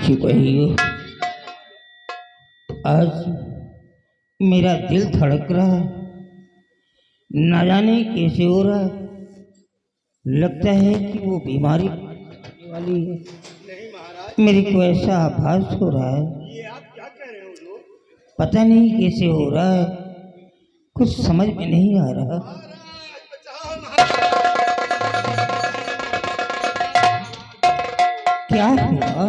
सिपाही, आज मेरा दिल धड़क रहा है, न जाने कैसे हो रहा है। लगता है कि वो बीमारी आने वाली है। मेरे को ऐसा आभास हो रहा है। ये आप क्या कह रहे हो? पता नहीं कैसे हो रहा है, कुछ समझ में नहीं आ रहा। क्या हुआ?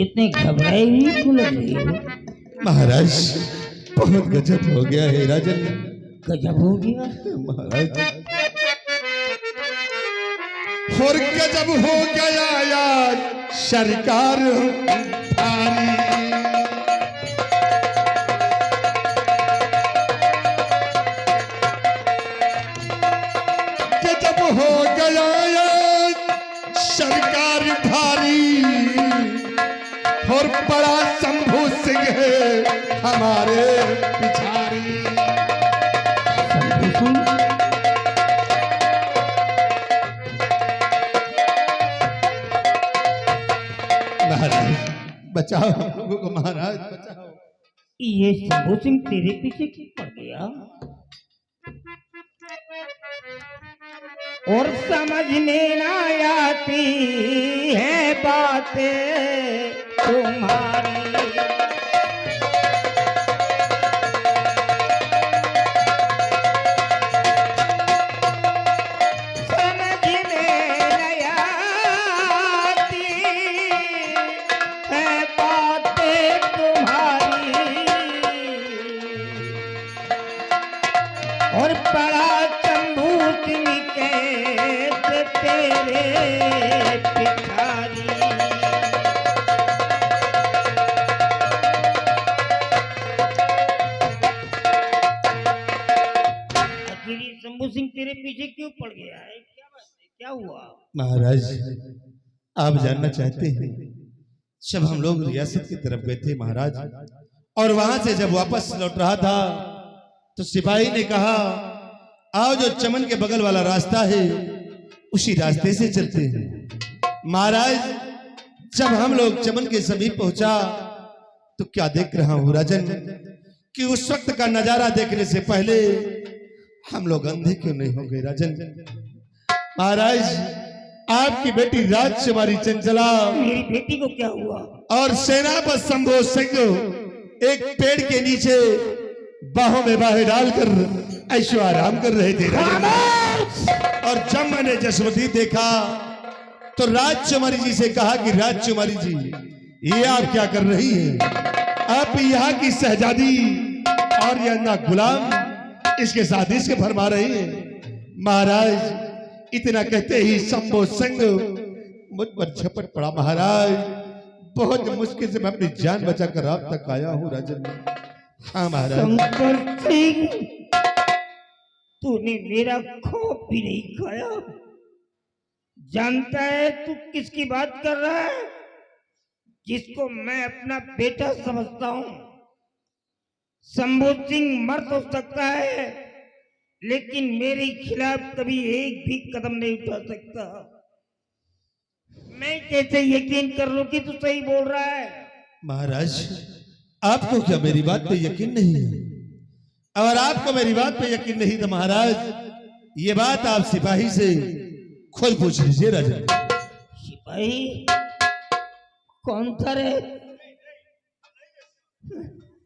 इतने घबराए हुए क्यों लग रही हो? महाराज, बहुत गजब हो गया है राजन। गजब हो गया महाराज, और गजब हो गया यार सरकार भारी। गजब हो गया यार सरकार भारी, और बड़ा शंभू सिंह है हमारे पिछारी। महाराज बचाओ लोगों को, महाराज बचाओ। ये शंभू सिंह तेरे पीछे क्यों पड़ गया? और समझ में ना आती है बातें तुम्हारी। समझ में ना आती है बातें तुम्हारी। और बड़ा शंभू सिंह कैसे तेरे पिछारी। आखिर शंभू सिंह तेरे पीछे क्यों पड़ गया है? क्या बात है, क्या हुआ? महाराज, आप जानना चाहते हैं, जब हम लोग रियासत की तरफ गए थे महाराज, और वहां से जब वापस लौट रहा था तो सिपाही ने कहा आओ जो चमन के बगल वाला रास्ता है उसी रास्ते से चलते हैं। महाराज, जब हम लोग चमन के समीप पहुंचा तो क्या देख रहा हूं राजन, कि उस वक्त का नजारा देखने से पहले हम लोग अंधे क्यों नहीं हो गए राजन। महाराज, आपकी बेटी राजकुमारी चंचला, मेरी बेटी को क्या हुआ? और सेनापति शंभू सिंह एक पेड़ के नीचे बाहों में बाहें डालकर ऐशो आराम कर रहे थे राजन। और जब मैंने जसवंती देखा तो राजकुमारी जी से कहा कि राजकुमारी जी, ये आप क्या कर रही हैं? आप यहाँ की शहजादी और यह ना गुलाम इसके साथ इसके फरमा रही हैं। महाराज, इतना कहते ही शंभू सिंह मुझ पर झपट पड़ा। महाराज, बहुत मुश्किल से मैं अपनी जान बचाकर आप तक आया हूँ राजन। हाँ महाराज। शंकर सिंह, तूने मेरा खौफ भी नहीं खाया। जानता है तू किसकी बात कर रहा है? जिसको मैं अपना बेटा समझता हूं। शंभू सिंह मर तो सकता है, लेकिन मेरे खिलाफ कभी एक भी कदम नहीं उठा सकता। मैं कैसे यकीन कर लूं कि तू सही बोल रहा है? महाराज, आपको क्या मेरी बात पे यकीन नहीं है? अगर आपको मेरी बात पे यकीन नहीं तो महाराज, ये बात आप सिपाही से खुद पूछ लीजिए राजन। सिपाही कौन था रे?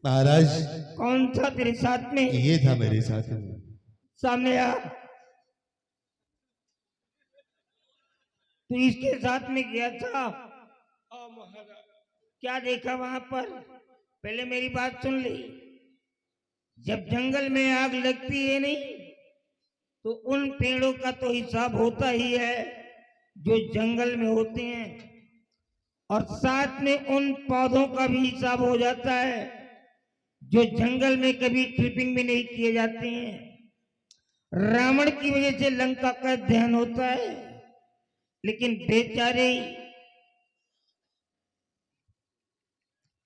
महाराज, कौन था तेरे साथ में? ये था मेरे साथ में। सामने आ। तू इसके साथ में गया था? क्या देखा वहां पर? पहले मेरी बात सुन ली। जब जंगल में आग लगती है नहीं, तो उन पेड़ों का तो हिसाब होता ही है जो जंगल में होते हैं, और साथ में उन पौधों का भी हिसाब हो जाता है जो जंगल में कभी ट्रिपिंग भी नहीं किए जाते हैं। रावण की वजह से लंका का ध्यान होता है, लेकिन बेचारे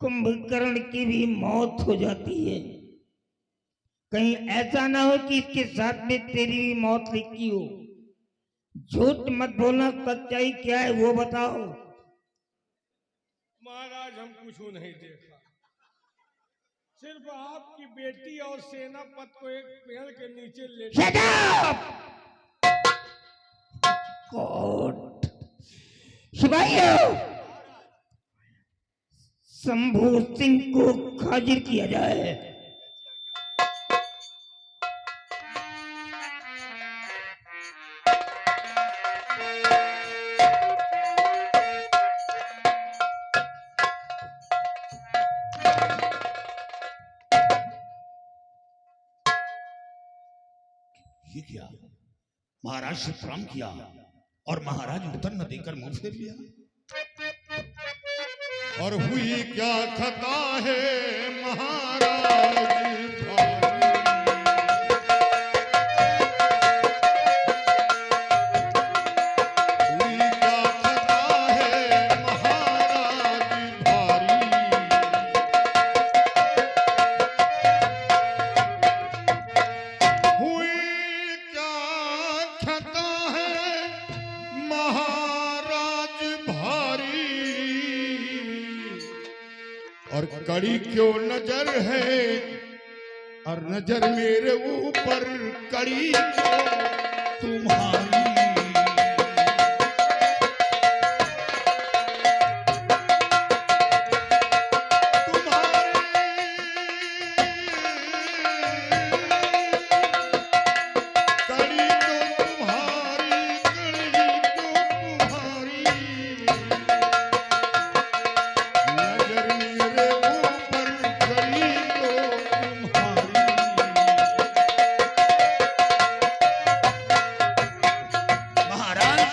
कुंभकर्ण की भी मौत हो जाती है। कहीं ऐसा ना हो कि इसके साथ में तेरी भी मौत लिखी हो। झूठ मत बोलना, सच्चाई क्या है वो बताओ। महाराज हम कुछ नहीं देखा, सिर्फ आपकी बेटी और सेनापति को एक पेड़ के नीचे ले Shut up! God. सिपाहियों, शंभू सिंह को हाजिर किया जाए। ये क्या? महाराज से प्रणाम किया और महाराज उत्तर न देकर मुंह फेर लिया। और हुई क्या खता है महाराज भारी, हुई क्या खता है महाराज भारी, हुई क्या खता है महाराज भारी, और कड़ी क्यों नजर है, और नजर मेरे ऊपर कड़ी क्यों तुम्हारी। कड़ी तो तुम्हारी, कड़ी तो तुम्हारी, नजर मेरे ऊपर कड़ी तो तुम्हारी। महाराज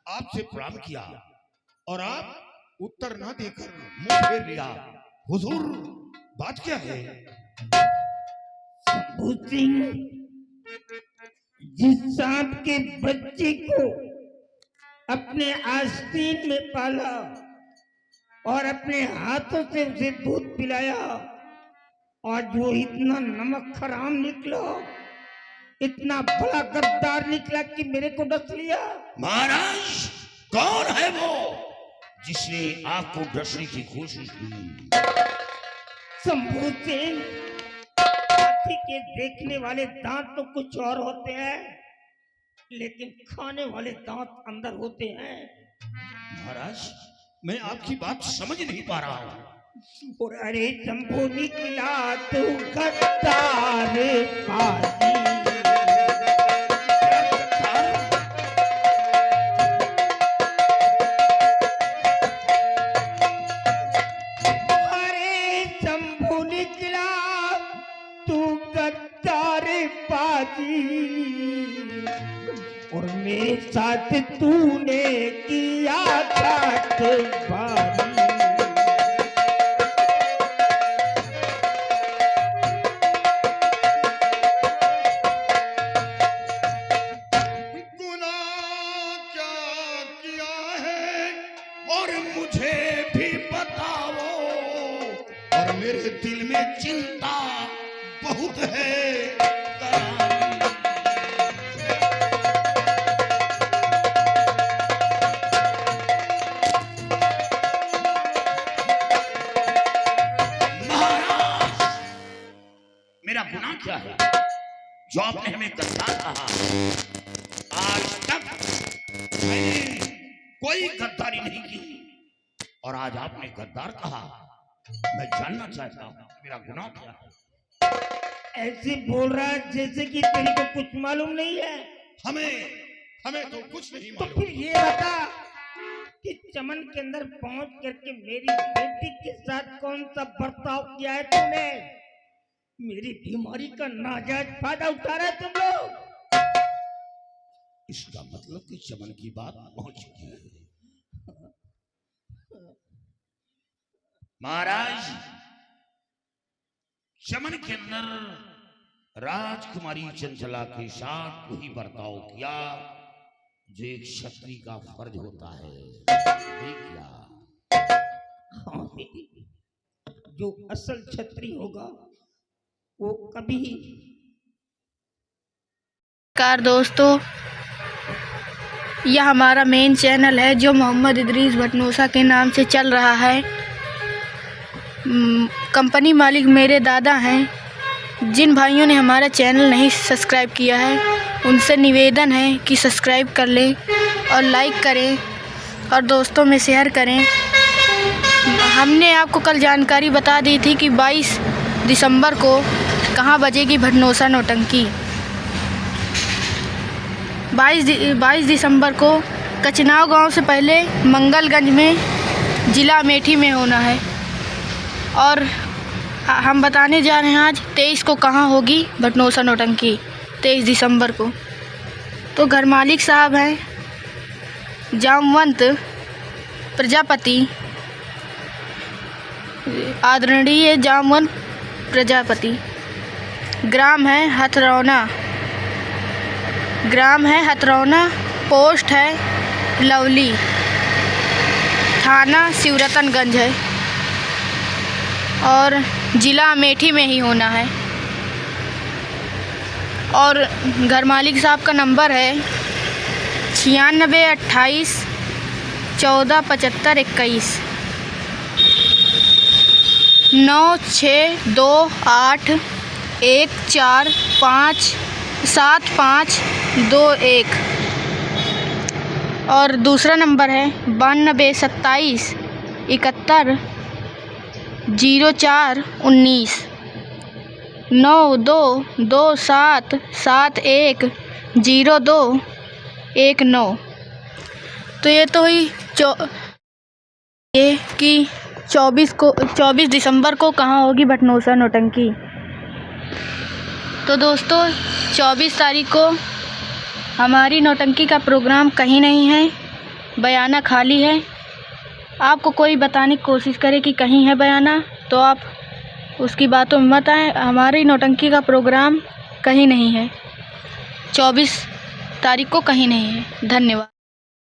आपसे प्रणाम किया और आप उत्तर ना देकर मुंह फेर लिया। हुजूर बात क्या है? शंभू सिंह, जिस सांप के बच्चे को अपने आस्तीन में पाला और अपने हाथों से उसे दूध पिलाया, और जो इतना नमक हराम निकला, इतना बड़ा गद्दार निकला कि मेरे को डस लिया। महाराज कौन है वो जिसने आपको डसने की कोशिश की? शंभू सिंह, हाथी के देखने वाले दांत तो कुछ और होते हैं, लेकिन खाने वाले दांत अंदर होते हैं। महाराज मैं आपकी बात समझ नहीं पा रहा हूँ। और अरे शंभू निकला तू गद्दार पाजी, क्या गद्दार? अरे शंभू निकला तू गद्दार पाजी, और मेरे साथ तूने किया बारी। गुनाह क्या किया है और मुझे भी बताओ, और मेरे दिल में चिंता बहुत है करारी। महाराज मेरा गुनाह क्या है जो आपने हमें गद्दार कहा? आज तक मैंने कोई गद्दारी नहीं की, और आज आपने गद्दार कहा। मैं जानना चाहता हूँ मेरा गुनाह क्या है? ऐसे बोल रहा है जैसे कि तेरे को कुछ मालूम नहीं है। हमें तो कुछ नहीं तो मालूम। फिर ये बता कि चमन के अंदर पहुंच करके मेरी बेटी के साथ कौन सा बर्ताव किया है तूने? मेरी बीमारी का नाजायज फायदा उठा रहे तुम लोग। इसका मतलब कि चमन की बात पहुंच चुकी है। महाराज चमन के अंदर राजकुमारी चंचला के साथ वही बर्ताव किया जो एक क्षत्रिय का फर्ज होता है। नहीं किया? हाँ बेटी, जो असल क्षत्रिय होगा वो कभी। नमस्कार दोस्तों, यह हमारा मेन चैनल है जो मोहम्मद इदरीस भटनोसा के नाम से चल रहा है। कंपनी मालिक मेरे दादा हैं। जिन भाइयों ने हमारा चैनल नहीं सब्सक्राइब किया है उनसे निवेदन है कि सब्सक्राइब कर लें और लाइक करें और दोस्तों में शेयर करें। हमने आपको कल जानकारी बता दी थी कि 22 दिसंबर को कहाँ बजेगी भटनोसा नौटंकी। 22 दिसंबर को कचनाव गांव से पहले मंगलगंज में, ज़िला अमेठी में होना है। और हम बताने जा रहे हैं आज 23 को कहाँ होगी भटनोसा नौटंकी, 23 दिसंबर को। तो घर मालिक साहब हैं जामवंत प्रजापति, आदरणीय जामवंत प्रजापति। ग्राम है हथरौना, पोस्ट है लवली, थाना शिवरतनगंज है और ज़िला अमेठी में ही होना है। और घर मालिक साहब का नंबर है 96 28 14 75 21 9628 14 5 7 5 2 1। और दूसरा नंबर है 92 27 71 04 19 92 27 71 02 19। तो ये तो हुई ये कि 24 दिसंबर को कहाँ होगी भटनोसा नौटंकी। तो दोस्तों 24 तारीख को हमारी नौटंकी का प्रोग्राम कहीं नहीं है, बयाना खाली है। आपको कोई बताने की कोशिश करे कि कहीं है बयाना तो आप उसकी बातों में मत आए। हमारी नौटंकी का प्रोग्राम कहीं नहीं है, 24 तारीख को कहीं नहीं है। धन्यवाद।